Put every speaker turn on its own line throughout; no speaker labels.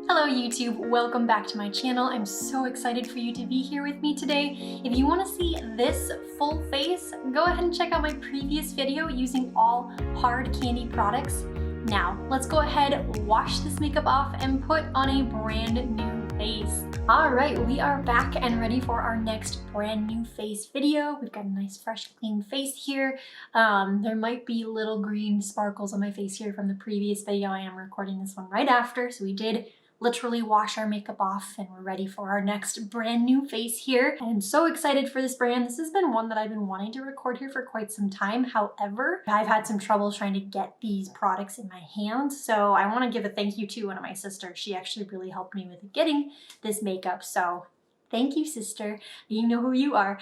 Hello YouTube, welcome back to my channel. I'm so excited for you to be here with me today. If you want to see this full face, go ahead and check out my previous video using all hard candy products. Now, let's go ahead, wash this makeup off, and put on a brand new face. Alright, we are back and ready for our next brand new face video. We've got a nice fresh clean face here. There might be little green sparkles on my face here from the previous video. I am recording this one right after, so we did literally wash our makeup off and we're ready for our next brand new face here. I'm so excited for this brand. This has been one that I've been wanting to record here for quite some time. However, I've had some trouble trying to get these products in my hands. So I want to give a thank you to one of my sisters. She actually really helped me with getting this makeup. So thank you, sister. You know who you are.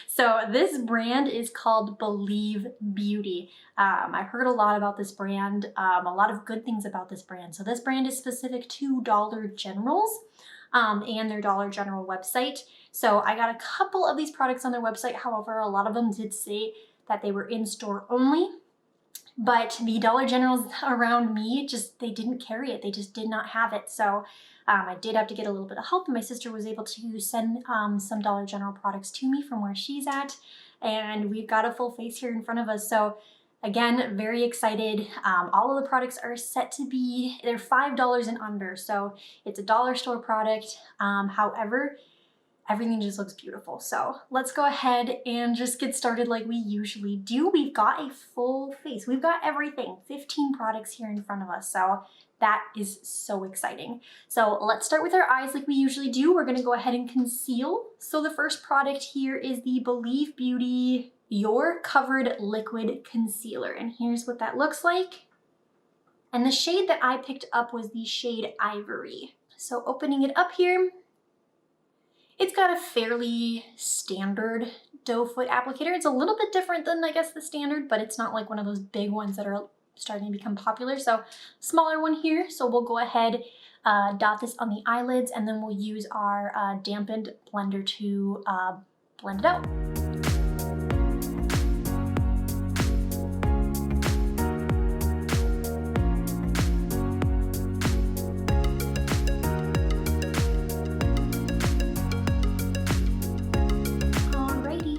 So this brand is called Believe Beauty. I've heard a lot about this brand, a lot of good things about this brand. So this brand is specific to Dollar Generals and their Dollar General website. So I got a couple of these products on their website. However, a lot of them did say that they were in store only. But the Dollar Generals around me, they didn't carry it. They just did not have it. So I did have to get a little bit of help, and my sister was able to send some Dollar General products to me from where she's at. And we've got a full face here in front of us. So again, very excited. All of the products are set to be, they're $5 and under. So it's a dollar store product. However, everything just looks beautiful. So let's go ahead and just get started like we usually do. We've got a full face. We've got everything, 15 products here in front of us. So that is so exciting. So let's start with our eyes like we usually do. We're gonna go ahead and conceal. So the first product here is the Believe Beauty Your Covered Liquid Concealer. And here's what that looks like. And the shade that I picked up was the shade Ivory. So opening it up here, it's got a fairly standard doe foot applicator. It's a little bit different than, I guess, the standard, but it's not like one of those big ones that are starting to become popular. So smaller one here. So we'll go ahead, dot this on the eyelids, and then we'll use our dampened blender to blend it out.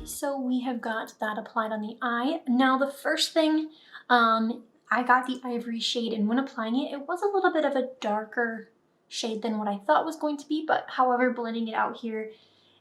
So we have got that applied on the eye. Now the first thing, I got the Ivory shade, and when applying it, it was a little bit of a darker shade than what I thought was going to be, but however, blending it out here,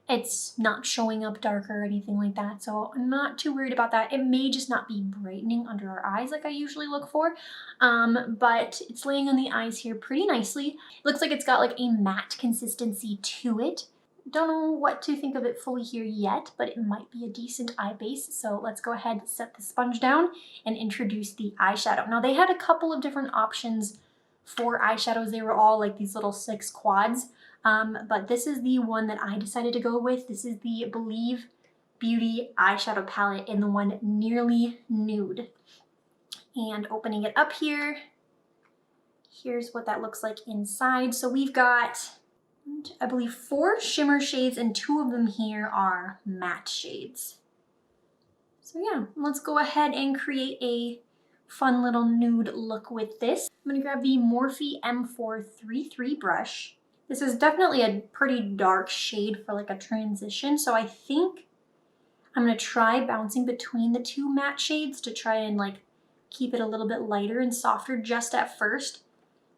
it's not showing up darker or anything like that. So I'm not too worried about that. It may just not be brightening under our eyes like I usually look for, but it's laying on the eyes here pretty nicely. It looks like it's got like a matte consistency to it. Don't know what to think of it fully here yet, but it might be a decent eye base. So let's go ahead and set the sponge down and introduce the eyeshadow. Now they had a couple of different options for eyeshadows. They were all like these little 6 quads, but this is the one that I decided to go with. This is the Believe Beauty eyeshadow palette in the one Nearly Nude. And opening it up here, here's what that looks like inside. So we've got, I believe, 4 shimmer shades, and 2 of them here are matte shades. So yeah, let's go ahead and create a fun little nude look with this. I'm gonna grab the Morphe M433 brush. This is definitely a pretty dark shade for like a transition, so I think I'm gonna try bouncing between the 2 matte shades to try and like keep it a little bit lighter and softer just at first.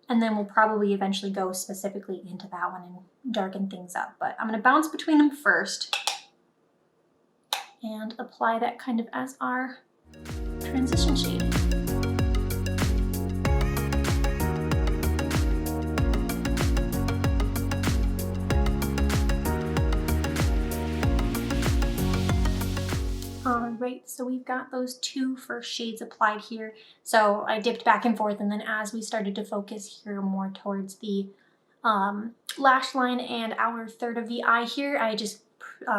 And then we'll probably eventually go specifically into that one and darken things up. But I'm gonna bounce between them first and apply that kind of as our transition shade. Alright, so we've got those 2 first shades applied here. So I dipped back and forth, and then as we started to focus here more towards the lash line and our third of the eye here, I just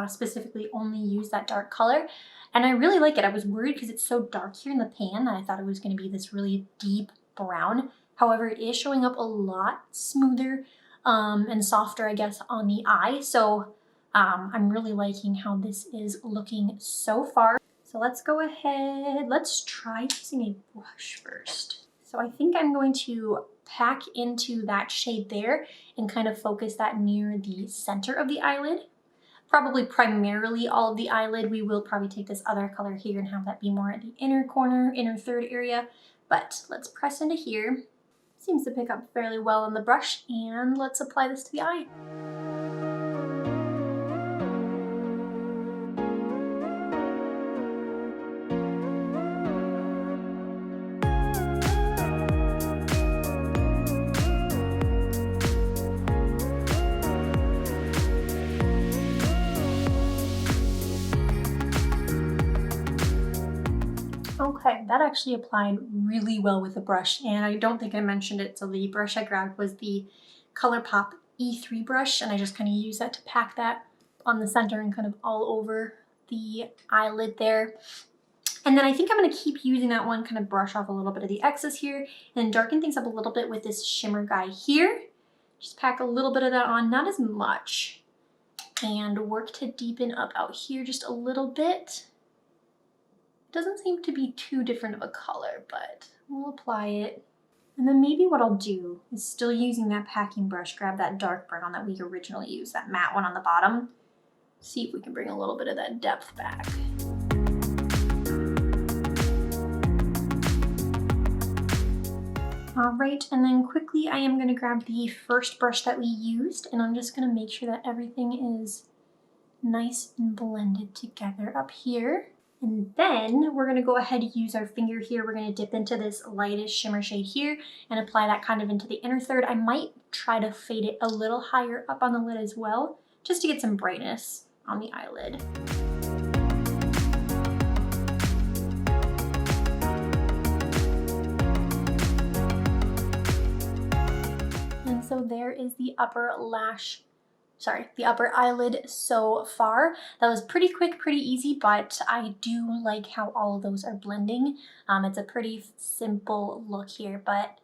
specifically only used that dark color. And I really like it. I was worried because it's so dark here in the pan that I thought it was going to be this really deep brown. However, it is showing up a lot smoother and softer, I guess, on the eye. So I'm really liking how this is looking so far. So let's go ahead, let's try using a brush first. So I think I'm going to pack into that shade there and kind of focus that near the center of the eyelid. Probably primarily all of the eyelid. We will probably take this other color here and have that be more at the inner corner, inner third area. But let's press into here. Seems to pick up fairly well on the brush, and let's apply this to the eye. Okay, that actually applied really well with the brush, and I don't think I mentioned it, so the brush I grabbed was the ColourPop E3 brush, and I just kind of use that to pack that on the center and kind of all over the eyelid there. And then I think I'm going to keep using that one, kind of brush off a little bit of the excess here, and darken things up a little bit with this shimmer guy here. Just pack a little bit of that on, not as much, and work to deepen up out here just a little bit. Doesn't seem to be too different of a color, but we'll apply it. And then maybe what I'll do is, still using that packing brush, grab that dark brown that we originally used, that matte one on the bottom. See if we can bring a little bit of that depth back. All right, and then quickly I am gonna grab the first brush that we used, and I'm just gonna make sure that everything is nice and blended together up here. And then we're gonna go ahead and use our finger here. We're gonna dip into this lightest shimmer shade here and apply that kind of into the inner third. I might try to fade it a little higher up on the lid as well, just to get some brightness on the eyelid. And so there is the upper eyelid so far. That was pretty quick, pretty easy, but I do like how all of those are blending. It's a pretty simple look here, but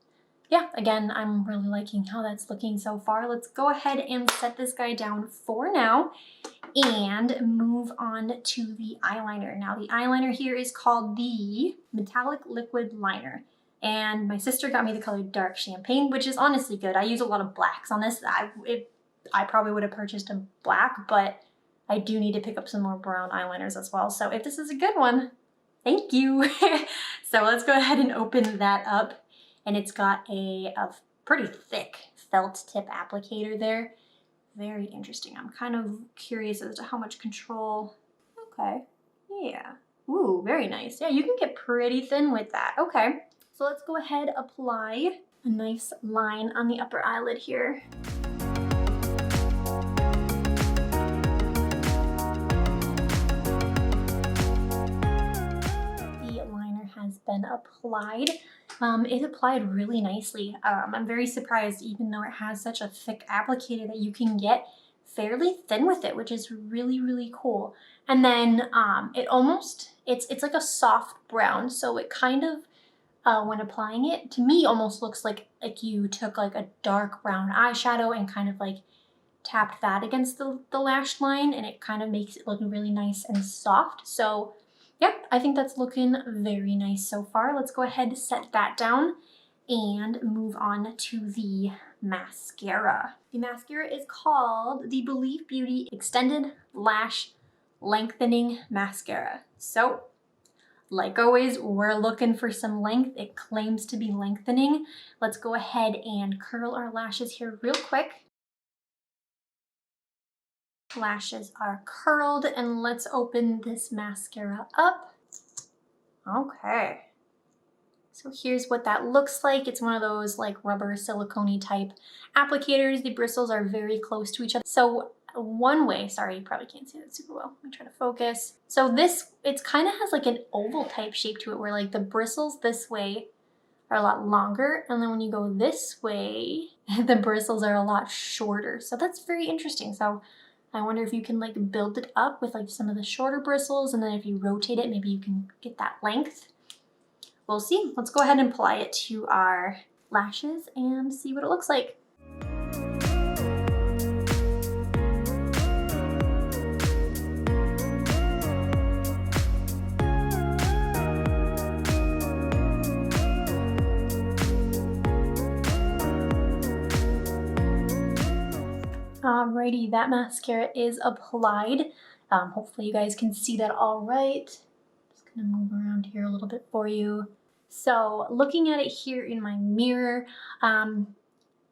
yeah, again, I'm really liking how that's looking so far. Let's go ahead and set this guy down for now and move on to the eyeliner. Now, the eyeliner here is called the Metallic Liquid Liner. And my sister got me the color Dark Champagne, which is honestly good. I use a lot of blacks on this. I probably would have purchased a black, but I do need to pick up some more brown eyeliners as well. So if this is a good one, thank you. So let's go ahead and open that up. And it's got a pretty thick felt tip applicator there. Very interesting. I'm kind of curious as to how much control. Okay, yeah. Ooh, very nice. Yeah, you can get pretty thin with that. Okay, so let's go ahead, apply a nice line on the upper eyelid here. Has been applied. It applied really nicely. I'm very surprised, even though it has such a thick applicator, that you can get fairly thin with it, which is really, really cool. And then it's like a soft brown, so it kind of, when applying it, to me almost looks like you took like a dark brown eyeshadow and kind of like tapped that against the lash line, and it kind of makes it look really nice and soft. So yep, I think that's looking very nice so far. Let's go ahead and set that down and move on to the mascara. The mascara is called the Believe Beauty Extended Lash Lengthening Mascara. So, like always, we're looking for some length. It claims to be lengthening. Let's go ahead and curl our lashes here real quick. Lashes are curled, and let's open this mascara up. Okay, so here's what that looks like. It's one of those like rubber silicone type applicators. The bristles are very close to each other. So one way, sorry, you probably can't see that super well. Let me try to focus. So this, it kind of has like an oval type shape to it, where like the bristles this way are a lot longer, and then when you go this way, the bristles are a lot shorter. So that's very interesting. So I wonder if you can like build it up with like some of the shorter bristles, and then if you rotate it, maybe you can get that length. We'll see. Let's go ahead and apply it to our lashes and see what it looks like. Alrighty, that mascara is applied. Hopefully you guys can see that all right. Just gonna move around here a little bit for you. So looking at it here in my mirror,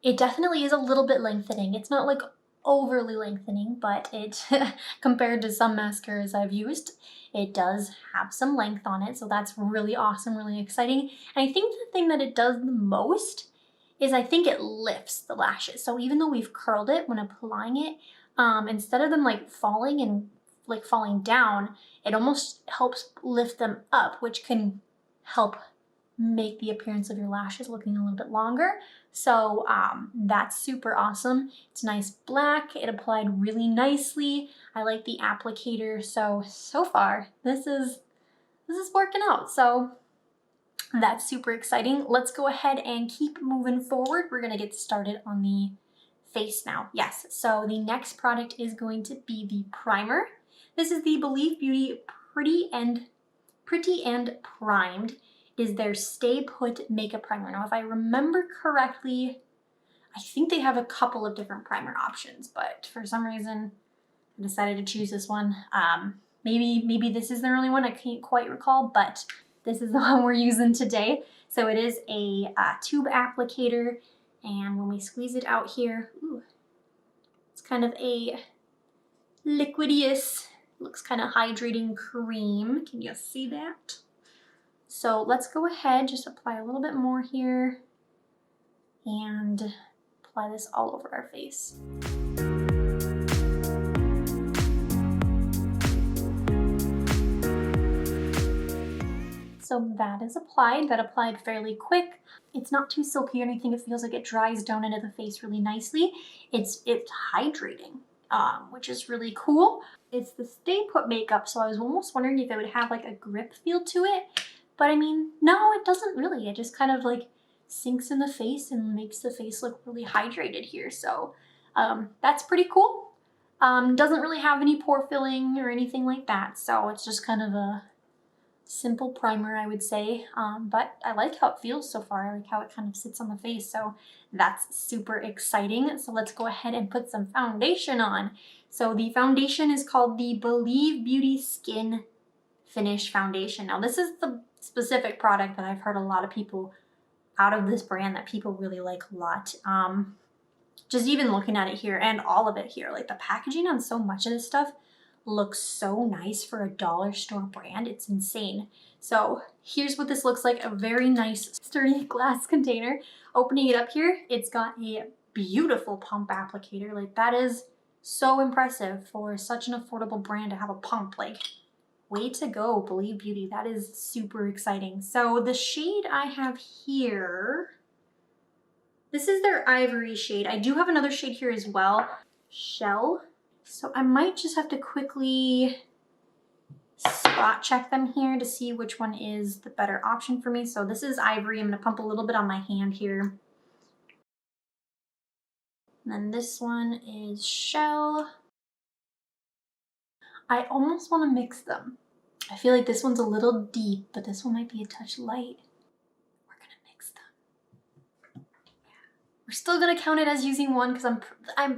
it definitely is a little bit lengthening. It's not like overly lengthening, but it, compared to some mascaras I've used, it does have some length on it. So that's really awesome, really exciting. And I think the thing that it does the most is I think it lifts the lashes. So even though we've curled it when applying it, instead of them like falling and like falling down, it almost helps lift them up, which can help make the appearance of your lashes looking a little bit longer. So that's super awesome. It's nice black. It applied really nicely. I like the applicator. So far this is working out. So that's super exciting. Let's go ahead and keep moving forward. We're gonna get started on the face now. Yes, so the next product is going to be the primer. This is the Believe Beauty Pretty and Primed. Is their Stay Put Makeup Primer. Now, if I remember correctly, I think they have a couple of different primer options, but for some reason, I decided to choose this one. Maybe this is their only one. I can't quite recall, but this is the one we're using today. So it is a tube applicator, and when we squeeze it out here, ooh, it's kind of a liquidious, looks kind of hydrating cream. Can you see that? So let's go ahead, just apply a little bit more here and apply this all over our face. So that is applied. That applied fairly quick. It's not too silky or anything. It feels like it dries down into the face really nicely. It's hydrating, which is really cool. It's the Stay Put makeup, so I was almost wondering if it would have like a grip feel to it. But I mean, no, it doesn't really. It just kind of like sinks in the face and makes the face look really hydrated here. So that's pretty cool. Doesn't really have any pore filling or anything like that. So it's just kind of a simple primer, I would say. But I like how it feels so far. I like how it kind of sits on the face. So that's super exciting. So let's go ahead and put some foundation on. So the foundation is called the Believe Beauty Skin Finish Foundation. Now this is the specific product that I've heard a lot of people out of this brand that people really like a lot. Just even looking at it here and all of it here, like the packaging on so much of this stuff looks so nice for a dollar store brand. It's insane. So here's what this looks like, a very nice sturdy glass container. Opening it up here, it's got a beautiful pump applicator. Like that is so impressive for such an affordable brand to have a pump. Like, way to go, Believe Beauty. That is super exciting. So the shade I have here, this is their ivory shade. I do have another shade here as well, Shell. So I might just have to quickly spot check them here to see which one is the better option for me. So this is ivory. I'm gonna pump a little bit on my hand here. And then this one is Shell. I almost want to mix them. I feel like this one's a little deep, but this one might be a touch light. We're gonna mix them. We're still gonna count it as using one because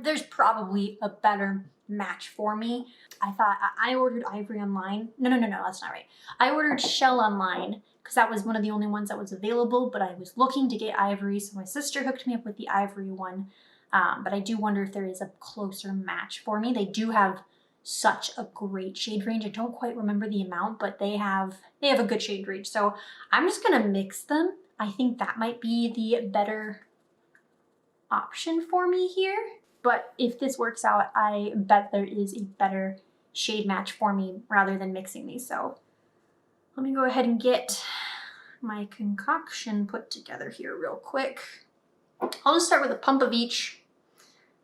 there's probably a better match for me. I thought I ordered ivory online. No, that's not right. I ordered Shell online because that was one of the only ones that was available, but I was looking to get ivory, so my sister hooked me up with the ivory one. But I do wonder if there is a closer match for me. They do have such a great shade range. I don't quite remember the amount, but they have a good shade range. So I'm just gonna mix them. I think that might be the better option for me here. But if this works out, I bet there is a better shade match for me rather than mixing these. So let me go ahead and get my concoction put together here real quick. I'll just start with a pump of each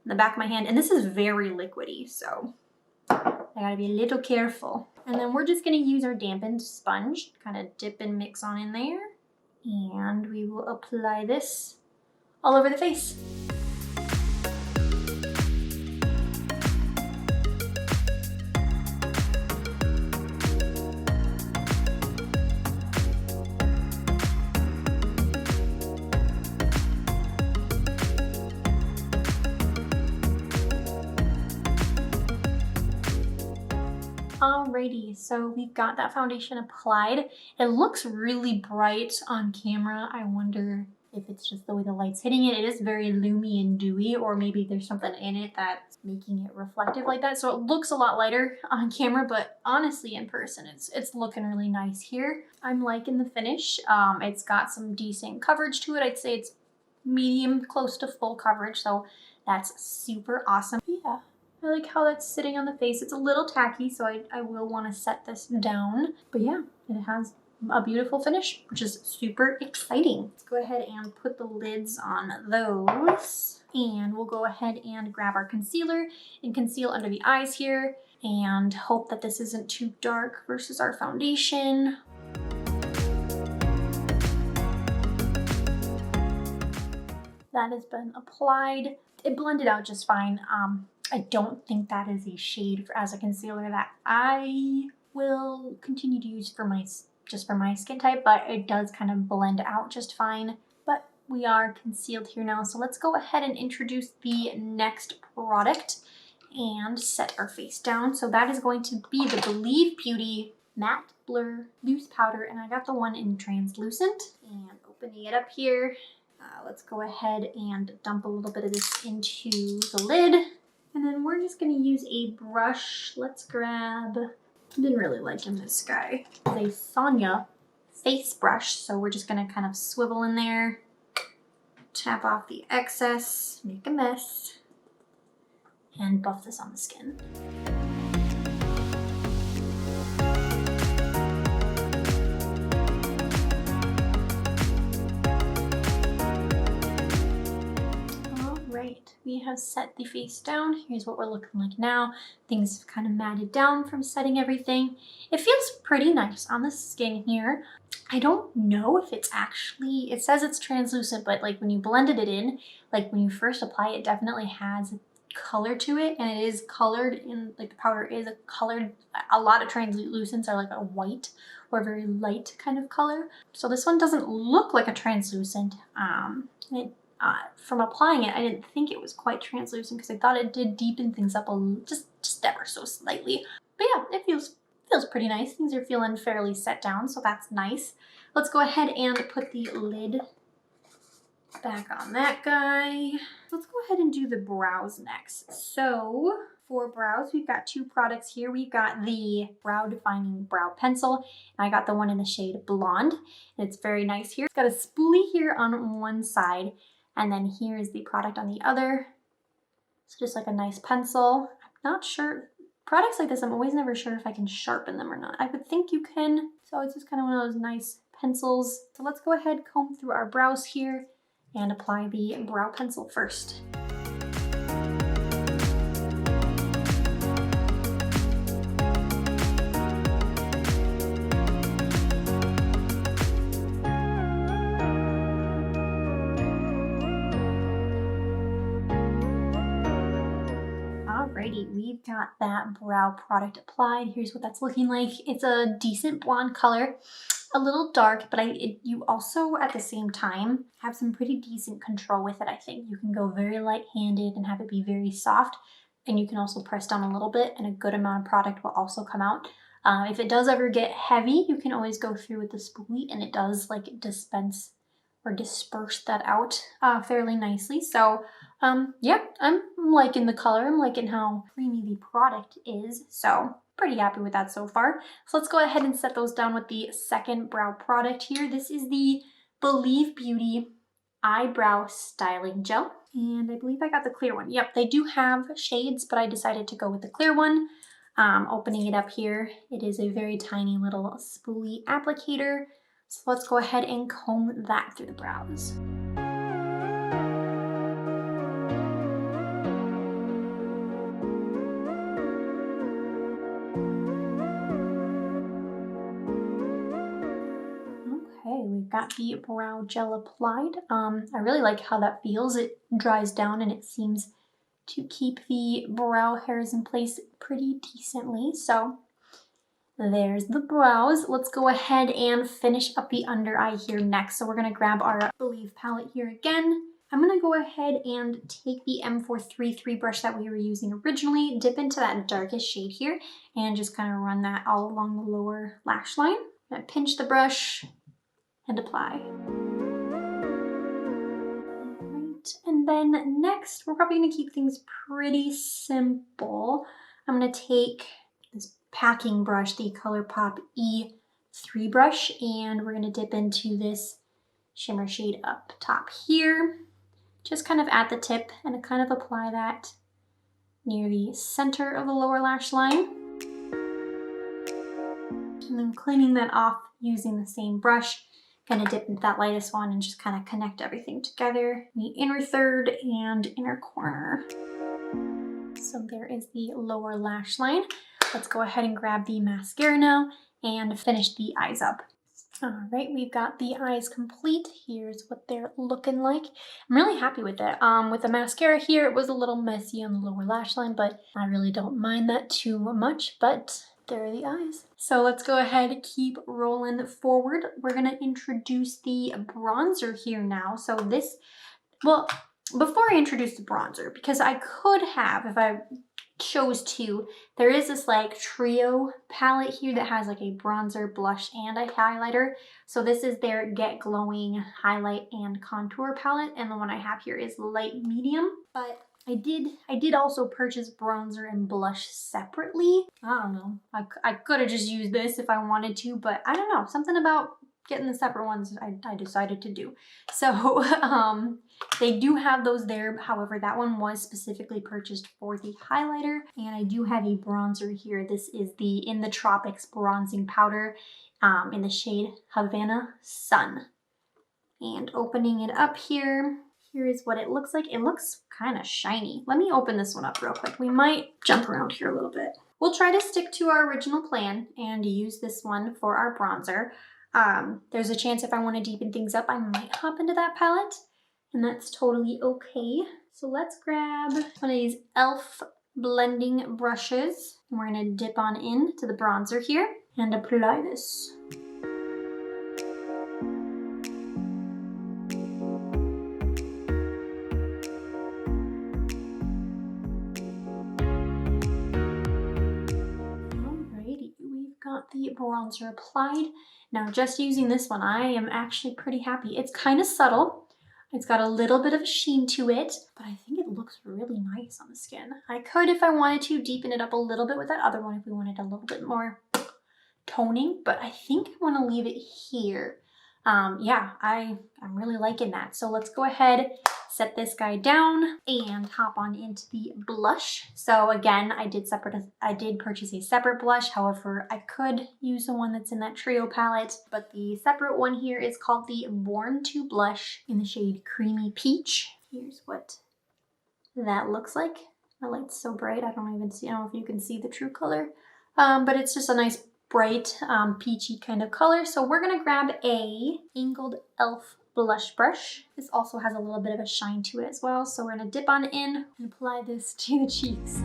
in the back of my hand. And this is very liquidy, so I gotta be a little careful. And then we're just gonna use our dampened sponge, kind of dip and mix on in there. And we will apply this all over the face. Alrighty, so we've got that foundation applied. It looks really bright on camera. I wonder if it's just the way the light's hitting it. It is very loomy and dewy, or maybe there's something in it that's making it reflective like that. So it looks a lot lighter on camera, but honestly in person, it's looking really nice here. I'm liking the finish. It's got some decent coverage to it. I'd say it's medium, close to full coverage, so that's super awesome. Yeah. I like how that's sitting on the face. It's a little tacky, so I will want to set this down. But yeah, it has a beautiful finish, which is super exciting. Let's go ahead and put the lids on those. And we'll go ahead and grab our concealer and conceal under the eyes here and hope that this isn't too dark versus our foundation. That has been applied. It blended out just fine. I don't think that is a shade as a concealer that I will continue to use for just for my skin type, but it does kind of blend out just fine. But we are concealed here now, so let's go ahead and introduce the next product and set our face down. So that is going to be the Believe Beauty Matte Blur Loose Powder, and I got the one in translucent. And opening it up here, let's go ahead and dump a little bit of this into the lid. And then we're just gonna use a brush. Let's grab, I didn't really like him, this guy. It's a Sonia face brush. So we're just gonna kind of swivel in there, tap off the excess, make a mess, and buff this on the skin. We have set the face down. Here's what we're looking like now. Things have kind of matted down from setting everything. It feels pretty nice on the skin here. I don't know if it's actually, it says it's translucent, but like when you blended it in, like when you first apply it, definitely has color to it, and it is colored in, like the powder is a colored, a lot of translucents are like a white or a very light kind of color. So this one doesn't look like a translucent. From applying it, I didn't think it was quite translucent because I thought it did deepen things up just ever so slightly. But yeah, it feels pretty nice. Things are feeling fairly set down, so that's nice. Let's go ahead and put the lid back on that guy. Let's go ahead and do the brows next. So for brows, we've got two products here. We've got the Brow Defining Brow Pencil, and I got the one in the shade Blonde, and it's very nice here. It's got a spoolie here on one side, and then here is the product on the other. It's just like a nice pencil. I'm not sure. Products like this, I'm always never sure if I can sharpen them or not. I would think you can. So it's just kind of one of those nice pencils. So let's go ahead, comb through our brows here and apply the brow pencil first. Alrighty, we've got that brow product applied. Here's what that's looking like. It's a decent blonde color, a little dark, but you also at the same time have some pretty decent control with it. I think you can go very light-handed and have it be very soft, and you can also press down a little bit and a good amount of product will also come out. If it does ever get heavy, you can always go through with the spoolie and it does like dispense or disperse that out fairly nicely. So yeah, I'm liking the color. I'm liking how creamy the product is. So pretty happy with that so far. So let's go ahead and set those down with the second brow product here. This is the Believe Beauty Eyebrow Styling Gel. And I believe I got the clear one. Yep, they do have shades, but I decided to go with the clear one. Opening it up here, it is a very tiny little spoolie applicator. So let's go ahead and comb that through the brows. We've got the brow gel applied. I really like how that feels. It dries down and it seems to keep the brow hairs in place pretty decently. So there's the brows. Let's go ahead and finish up the under eye here next. So we're going to grab our Believe palette here again. I'm gonna go ahead and take the M433 brush that we were using originally, dip into that darkest shade here, and just kind of run that all along the lower lash line. I'm gonna pinch the brush and apply. Right, and then next, we're probably gonna keep things pretty simple. I'm gonna take this packing brush, the ColourPop E3 brush, and we're gonna dip into this shimmer shade up top here. Just kind of at the tip and kind of apply that near the center of the lower lash line. And then cleaning that off using the same brush, gonna dip into that lightest one and just kind of connect everything together in the inner third and inner corner. So there is the lower lash line. Let's go ahead and grab the mascara now and finish the eyes up. All right, we've got the eyes complete. Here's what they're looking like. I'm really happy with it. With the mascara here, it was a little messy on the lower lash line, but I really don't mind that too much, but there are the eyes. So let's go ahead and keep rolling forward. We're gonna introduce the bronzer here now. So this, well, before I introduce the bronzer, because I could have, if I chose to, there is this like trio palette here that has like a bronzer, blush, and a highlighter. So this is their Get Glowing Highlight and Contour palette, and the one I have here is light medium. But I did also purchase bronzer and blush separately. I don't know, I could have just used this if I wanted to, but I don't know, something about getting the separate ones I decided to do. So they do have those there. However, that one was specifically purchased for the highlighter. And I do have a bronzer here. This is the In the Tropics bronzing powder in the shade Havana Sun. And opening it up here, here is what it looks like. It looks kind of shiny. Let me open this one up real quick. We might jump around here a little bit. We'll try to stick to our original plan and use this one for our bronzer. There's a chance if I want to deepen things up, I might hop into that palette, and that's totally okay. So let's grab one of these e.l.f. blending brushes, and we're going to dip on in to the bronzer here and apply this. Alrighty, we've got the bronzer applied. Now, just using this one, I am actually pretty happy. It's kind of subtle. It's got a little bit of a sheen to it, but I think it looks really nice on the skin. I could, if I wanted to, deepen it up a little bit with that other one if we wanted a little bit more toning, but I think I want to leave it here. Yeah, I'm really liking that. So let's go ahead, set this guy down, and hop on into the blush. So again, I did purchase a separate blush. However, I could use the one that's in that trio palette, but the separate one here is called the Born to Blush in the shade Creamy Peach. Here's what that looks like. My light's so bright, I don't know if you can see the true color, but it's just a nice bright peachy kind of color. So we're gonna grab a angled e.l.f. blush brush. This also has a little bit of a shine to it as well. So we're gonna dip on in and apply this to the cheeks.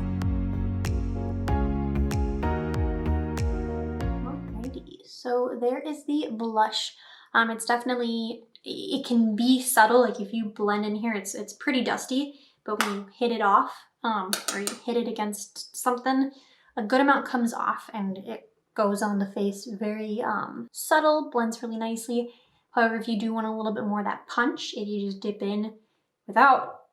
Alrighty, so there is the blush. It's definitely, it can be subtle. Like if you blend in here, it's pretty dusty, but when you hit it off, or you hit it against something, a good amount comes off and it goes on the face very subtle, blends really nicely. However, if you do want a little bit more of that punch, if you just dip in without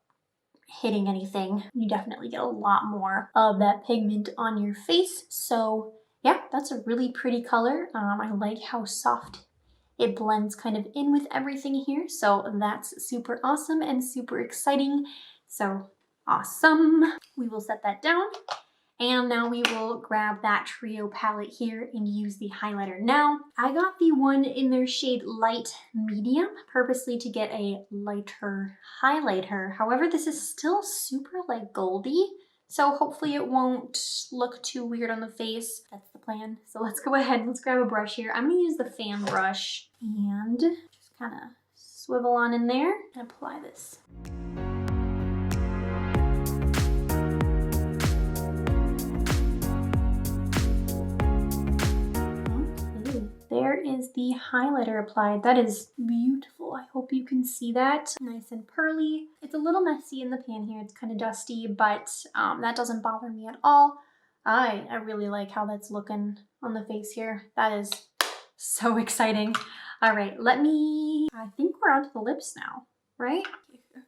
hitting anything, you definitely get a lot more of that pigment on your face. So yeah, that's a really pretty color. I like how soft it blends kind of in with everything here. So that's super awesome and super exciting. So awesome. We will set that down. And now we will grab that trio palette here and use the highlighter. Now, I got the one in their shade Light Medium, purposely to get a lighter highlighter. However, this is still super like goldy, so hopefully it won't look too weird on the face. That's the plan. So let's go ahead, let's grab a brush here. I'm gonna use the fan brush and just kind of swivel on in there and apply this. There is the highlighter applied. That is beautiful. I hope you can see that. Nice and pearly. It's a little messy in the pan here. It's kind of dusty, but that doesn't bother me at all. I really like how that's looking on the face here. That is so exciting. All right, I think we're onto the lips now, right?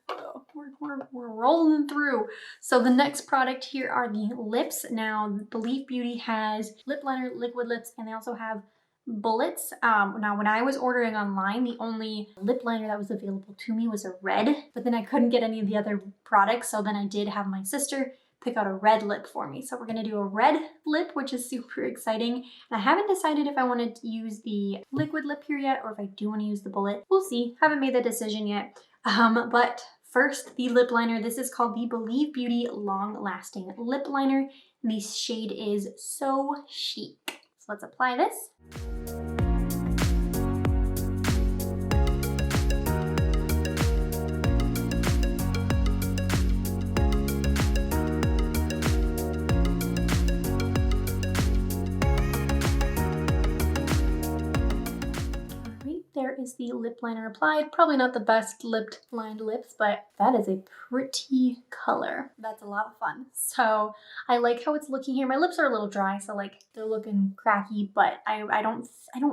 Oh, we're rolling through. So the next product here are the lips. Now, Believe Beauty has lip liner, liquid lips, and they also have bullets. Now, when I was ordering online, the only lip liner that was available to me was a red, but then I couldn't get any of the other products, so then I did have my sister pick out a red lip for me. So we're gonna do a red lip, which is super exciting. And I haven't decided if I want to use the liquid lip here yet, or if I do want to use the bullet. We'll see, haven't made the decision yet. But first, the lip liner. This is called the Believe Beauty Long Lasting Lip Liner. And the shade is So Chic. So let's apply this. There is the lip liner applied. Probably not the best lined lips, but that is a pretty color. That's a lot of fun. So I like how it's looking here. My lips are a little dry, so like they're looking cracky, but I don't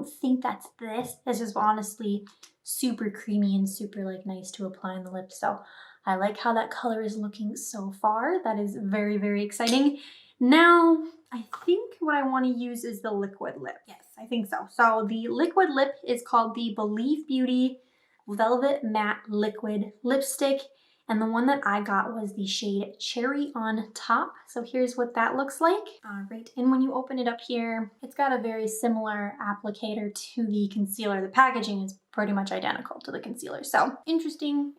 think that's this. This is honestly super creamy and super like nice to apply on the lips. So I like how that color is looking so far. That is very, very exciting. Now, I think what I want to use is the liquid lip. Yes, I think so. So the liquid lip is called the Believe Beauty Velvet Matte Liquid Lipstick. And the one that I got was the shade Cherry on Top. So here's what that looks like. All right, and when you open it up here, it's got a very similar applicator to the concealer. The packaging is pretty much identical to the concealer. So interesting,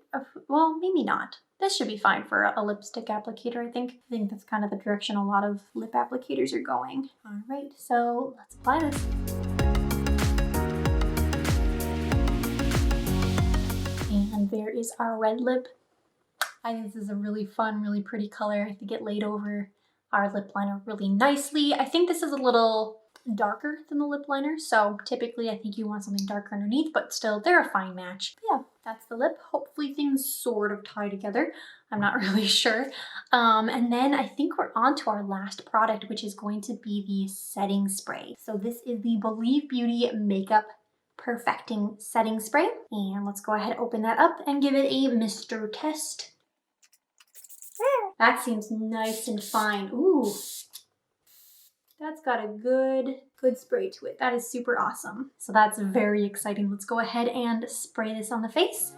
well, maybe not. This should be fine for a lipstick applicator, I think. I think that's kind of the direction a lot of lip applicators are going. All right, so let's apply this. And there is our red lip. I think this is a really fun, really pretty color. I think it laid over our lip liner really nicely. I think this is a little darker than the lip liner, so typically I think you want something darker underneath, but still they're a fine match. But yeah, that's the lip. Hopefully things sort of tie together. I'm not really sure. And then I think we're on to our last product, which is going to be the setting spray. So this is the Believe Beauty Makeup Perfecting Setting Spray. And let's go ahead, open that up and give it a Mr. Test. That seems nice and fine. Ooh, that's got a good spray to it. That is super awesome. So that's very exciting. Let's go ahead and spray this on the face.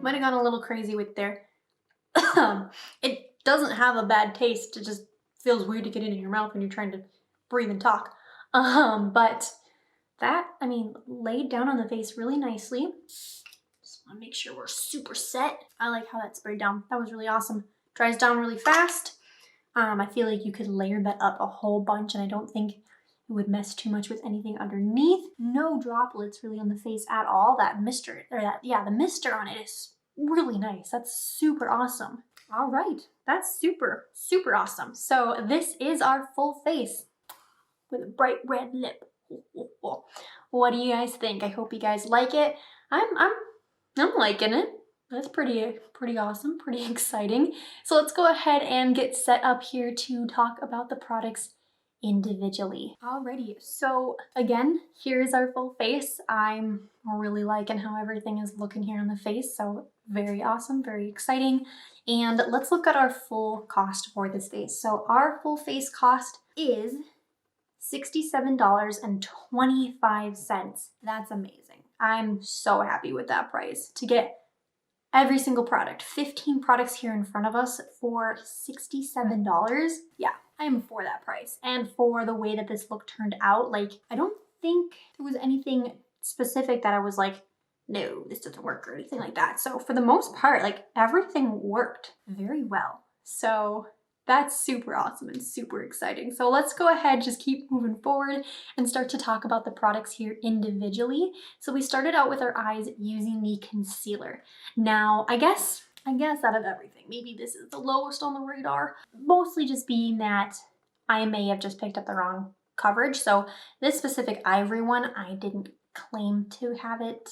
Might have gone a little crazy with there. It doesn't have a bad taste. It just feels weird to get it in your mouth when you're trying to breathe and talk. But that, I mean, laid down on the face really nicely. Just want to make sure we're super set. I like how that sprayed down. That was really awesome. Dries down really fast. I feel like you could layer that up a whole bunch, and I don't think it would mess too much with anything underneath. No droplets really on the face at all. That mister, or that, yeah, the mister on it is really nice. That's super awesome. All right, that's super, super awesome. So this is our full face with a bright red lip. What do you guys think? I hope you guys like it. I'm liking it. That's pretty awesome, pretty exciting. So let's go ahead and get set up here to talk about the products individually. Alrighty, so again, here's our full face. I'm really liking how everything is looking here on the face, so very awesome, very exciting. And let's look at our full cost for this face. So our full face cost is $67.25. That's amazing. I'm so happy with that price. To get every single product, 15 products here in front of us for $67. Yeah, I am for that price. And for the way that this look turned out, like, I don't think there was anything specific that I was like, no, this doesn't work or anything like that. So for the most part, like, everything worked very well. So that's super awesome and super exciting. So let's go ahead, just keep moving forward and start to talk about the products here individually. So we started out with our eyes using the concealer. Now, I guess I guess out of everything, maybe this is the lowest on the radar. Mostly just being that I may have just picked up the wrong coverage. So this specific ivory one, I didn't claim to have it.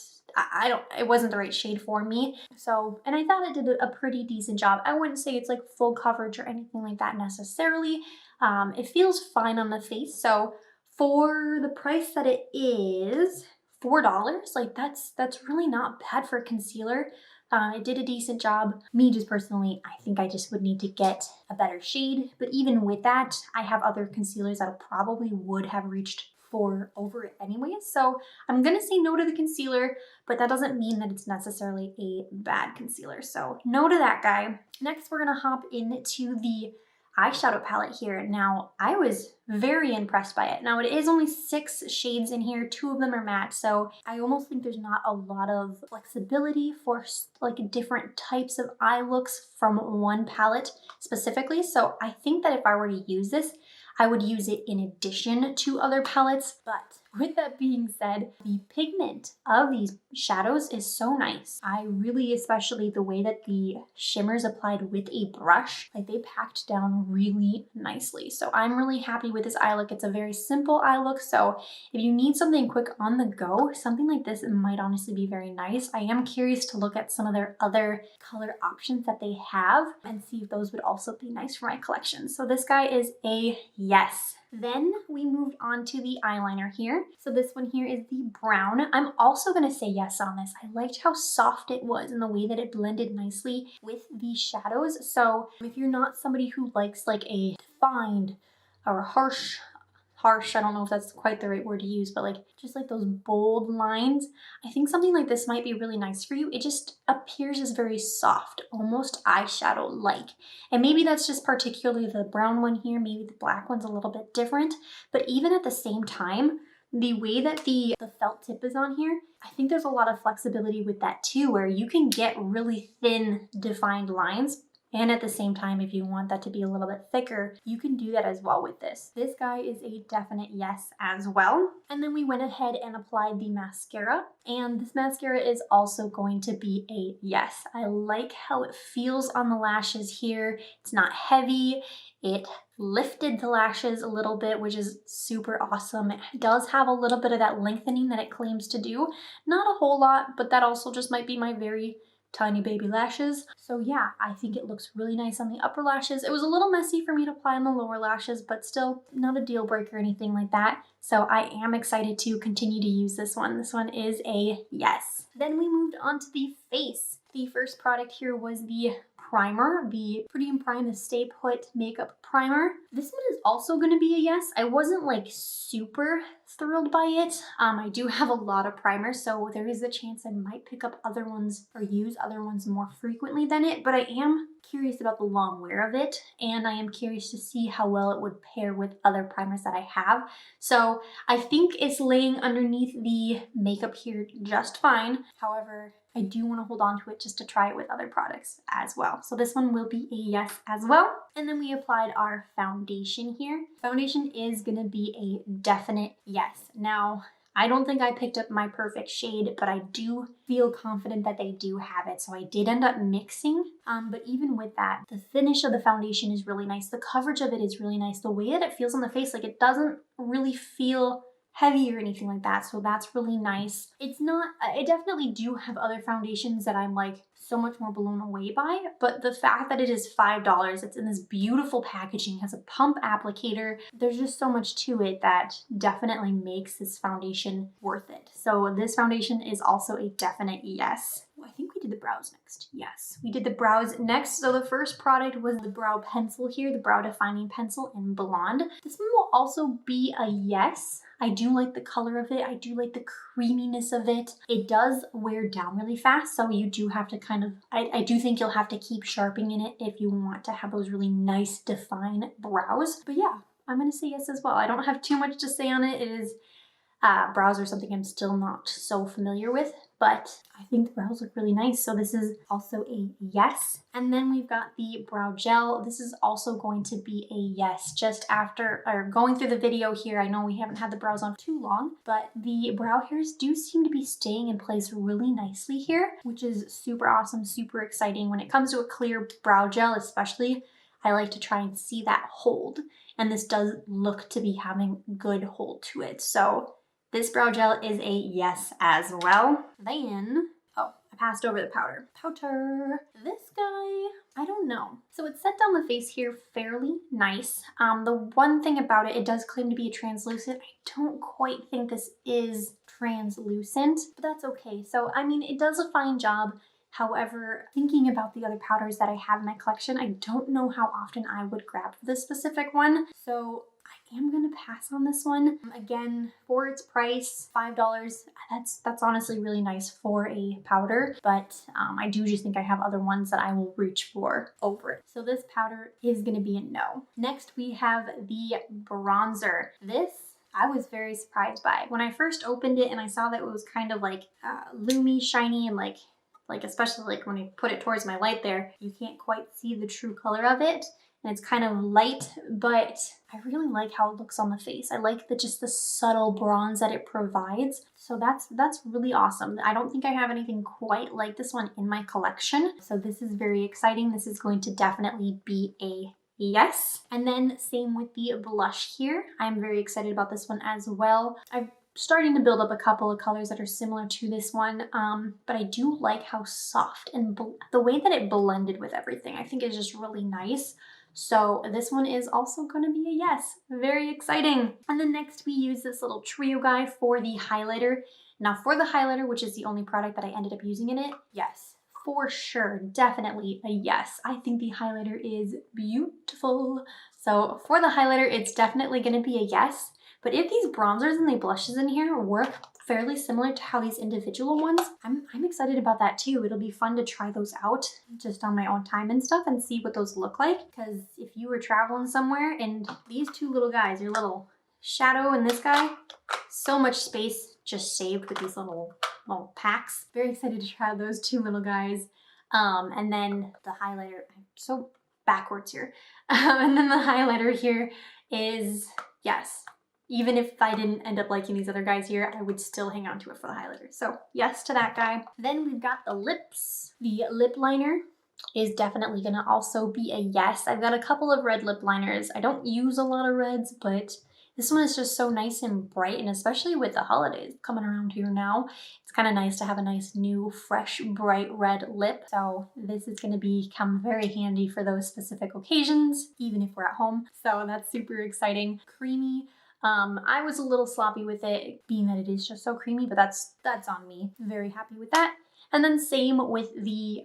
It wasn't the right shade for me. So, and I thought it did a pretty decent job. I wouldn't say it's like full coverage or anything like that necessarily. It feels fine on the face. So for the price that it is, $4, like that's really not bad for a concealer. It did a decent job. Me just personally, I think I just would need to get a better shade. But even with that, I have other concealers that probably would have reached for over it anyway. So I'm gonna say no to the concealer, but that doesn't mean that it's necessarily a bad concealer. So no to that guy. Next, we're gonna hop into the eyeshadow palette here. Now, I was very impressed by it. Now, it is only 6 shades in here. 2 of them are matte, so I almost think there's not a lot of flexibility for like different types of eye looks from one palette specifically. So I think that if I were to use this, I would use it in addition to other palettes. But with that being said, the pigment of these shadows is so nice. I really, especially the way that the shimmers applied with a brush, like they packed down really nicely. So I'm really happy with this eye look. It's a very simple eye look. So if you need something quick on the go, something like this might honestly be very nice. I am curious to look at some of their other color options that they have and see if those would also be nice for my collection. So this guy is a yes. Then we moved on to the eyeliner here. So this one here is the brown. I'm also gonna say yes on this. I liked how soft it was and the way that it blended nicely with the shadows. So if you're not somebody who likes like a defined or harsh, I don't know if that's quite the right word to use, but like just like those bold lines, I think something like this might be really nice for you. It just appears as very soft, almost eyeshadow-like. And maybe that's just particularly the brown one here, maybe the black one's a little bit different, but even at the same time, the way that the felt tip is on here, I think there's a lot of flexibility with that too, where you can get really thin defined lines. And at the same time, if you want that to be a little bit thicker, you can do that as well with this. This guy is a definite yes as well. And then we went ahead and applied the mascara. And this mascara is also going to be a yes. I like how it feels on the lashes here. It's not heavy. It lifted the lashes a little bit, which is super awesome. It does have a little bit of that lengthening that it claims to do. Not a whole lot, but that also just might be my very tiny baby lashes. So yeah, I think it looks really nice on the upper lashes. It was a little messy for me to apply on the lower lashes, but still not a deal breaker or anything like that. So I am excited to continue to use this one. This one is a yes. Then we moved on to the face. The first product here was the primer, the Pretty and Prime, the Stay Put Makeup Primer. This one is also going to be a yes. I wasn't like super thrilled by it. I do have a lot of primers, so there is a chance I might pick up other ones or use other ones more frequently than it, but I am curious about the long wear of it, and I am curious to see how well it would pair with other primers that I have. So I think it's laying underneath the makeup here just fine. However, I do want to hold on to it just to try it with other products as well. So this one will be a yes as well. And then we applied our foundation here. Foundation is going to be a definite yes. Now, I don't think I picked up my perfect shade, but I do feel confident that they do have it. So I did end up mixing, but even with that, the finish of the foundation is really nice. The coverage of it is really nice. The way that it feels on the face, like it doesn't really feel heavy or anything like that, so that's really nice. It's not, I definitely do have other foundations that I'm like so much more blown away by, but the fact that it is $5, it's in this beautiful packaging, has a pump applicator, there's just so much to it that definitely makes this foundation worth it. So this foundation is also a definite yes. I think we did the brows next. Yes, we did the brows next. So the first product was the brow pencil here, the brow defining pencil in blonde. This one will also be a yes. I do like the color of it. I do like the creaminess of it. It does wear down really fast, so you do have to kind of, I do think you'll have to keep sharpening it if you want to have those really nice defined brows. But yeah, I'm gonna say yes as well. I don't have too much to say on it. It is Brows are something I'm still not so familiar with, but I think the brows look really nice. So this is also a yes. And then we've got the brow gel. This is also going to be a yes. Just after, or going through the video here, I know we haven't had the brows on too long, but the brow hairs do seem to be staying in place really nicely here, which is super awesome, super exciting. When it comes to a clear brow gel especially, I like to try and see that hold. And this does look to be having good hold to it. So this brow gel is a yes as well. Then, oh, I passed over the powder. Powder. This guy, I don't know. So it's set down the face here fairly nice. The one thing about it, it does claim to be a translucent. I don't quite think this is translucent, but that's okay. So, I mean, it does a fine job. However, thinking about the other powders that I have in my collection, I don't know how often I would grab this specific one. So I am gonna pass on this one. Again, for its price, $5, that's honestly really nice for a powder, but I do just think I have other ones that I will reach for over it. So this powder is gonna be a no. Next, we have the bronzer. This I was very surprised by. When I first opened it and I saw that it was kind of like loomy, shiny, and like especially like when I put it towards my light there, you can't quite see the true color of it. And it's kind of light, but I really like how it looks on the face. I like just the subtle bronze that it provides. So that's really awesome. I don't think I have anything quite like this one in my collection. So this is very exciting. This is going to definitely be a yes. And then same with the blush here. I'm very excited about this one as well. I've starting to build up a couple of colors that are similar to this one, but I do like how soft and the way that it blended with everything, I think is just really nice. So this one is also going to be a yes. Very exciting. And then next we use this little trio guy for the highlighter. Now for the highlighter, which is the only product that I ended up using in it, yes, for sure, definitely a yes. I think the highlighter is beautiful. So for the highlighter, it's definitely going to be a yes. But if these bronzers and the blushes in here work fairly similar to how these individual ones, I'm excited about that too. It'll be fun to try those out just on my own time and stuff and see what those look like. Because if you were traveling somewhere and these two little guys, your little shadow and this guy, so much space just saved with these little packs. Very excited to try those two little guys. And then the highlighter, I'm so backwards here. And then the highlighter here is yes. Even if I didn't end up liking these other guys here, I would still hang on to it for the highlighter. So yes to that guy. Then we've got the lips. The lip liner is definitely gonna also be a yes. I've got a couple of red lip liners. I don't use a lot of reds, but this one is just so nice and bright, and especially with the holidays coming around here now, it's kind of nice to have a nice new, fresh, bright red lip. So this is gonna become very handy for those specific occasions, even if we're at home. So that's super exciting. Creamy. I was a little sloppy with it, being that it is just so creamy, but that's on me. Very happy with that. And then same with the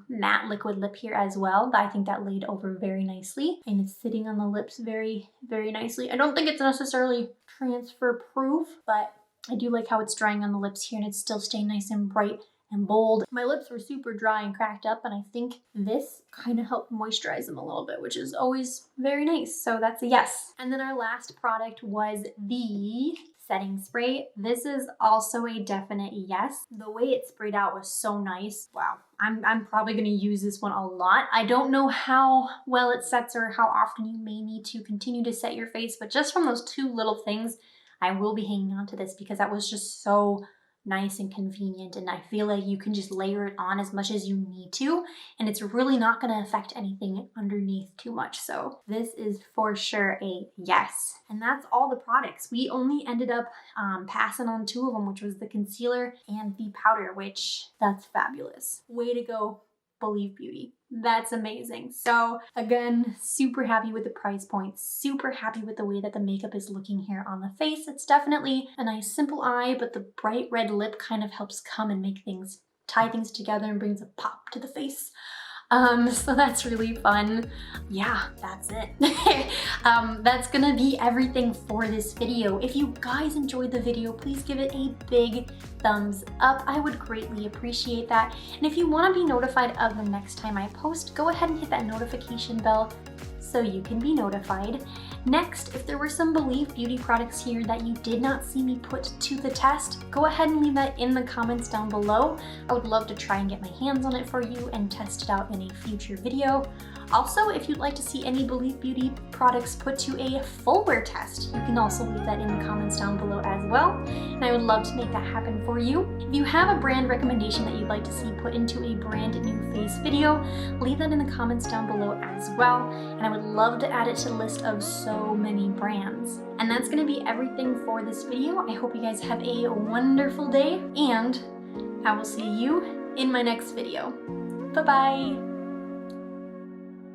matte liquid lip here as well. I think that laid over very nicely, and it's sitting on the lips very, very nicely. I don't think it's necessarily transfer proof, but I do like how it's drying on the lips here and it's still staying nice and bright and bold. My lips were super dry and cracked up, and I think this kind of helped moisturize them a little bit, which is always very nice. So that's a yes. And then our last product was the setting spray. This is also a definite yes. The way it sprayed out was so nice. Wow. I'm probably going to use this one a lot. I don't know how well it sets or how often you may need to continue to set your face, but just from those two little things, I will be hanging on to this because that was just so nice and convenient, and I feel like you can just layer it on as much as you need to, and it's really not going to affect anything underneath too much. So this is for sure a yes. And that's all the products. We only ended up passing on two of them, which was the concealer and the powder, which that's fabulous. Way to go, Believe Beauty. That's amazing. So again, super happy with the price point, super happy with the way that the makeup is looking here on the face. It's definitely a nice simple eye, but the bright red lip kind of helps come and make things, tie things together and brings a pop to the face. So that's really fun. Yeah, that's it. That's gonna be everything for this video. If you guys enjoyed the video, please give it a big thumbs up. I would greatly appreciate that. And if you want to be notified of the next time I post, go ahead and hit that notification bell so you can be notified. Next, if there were some Believe Beauty products here that you did not see me put to the test, go ahead and leave that in the comments down below. I would love to try and get my hands on it for you and test it out in a future video. Also, if you'd like to see any Believe Beauty products put to a full wear test, you can also leave that in the comments down below as well, and I would love to make that happen for you. If you have a brand recommendation that you'd like to see put into a brand new face video, leave that in the comments down below as well, and I would love to add it to the list of so many brands. And that's going to be everything for this video. I hope you guys have a wonderful day, and I will see you in my next video. Bye-bye!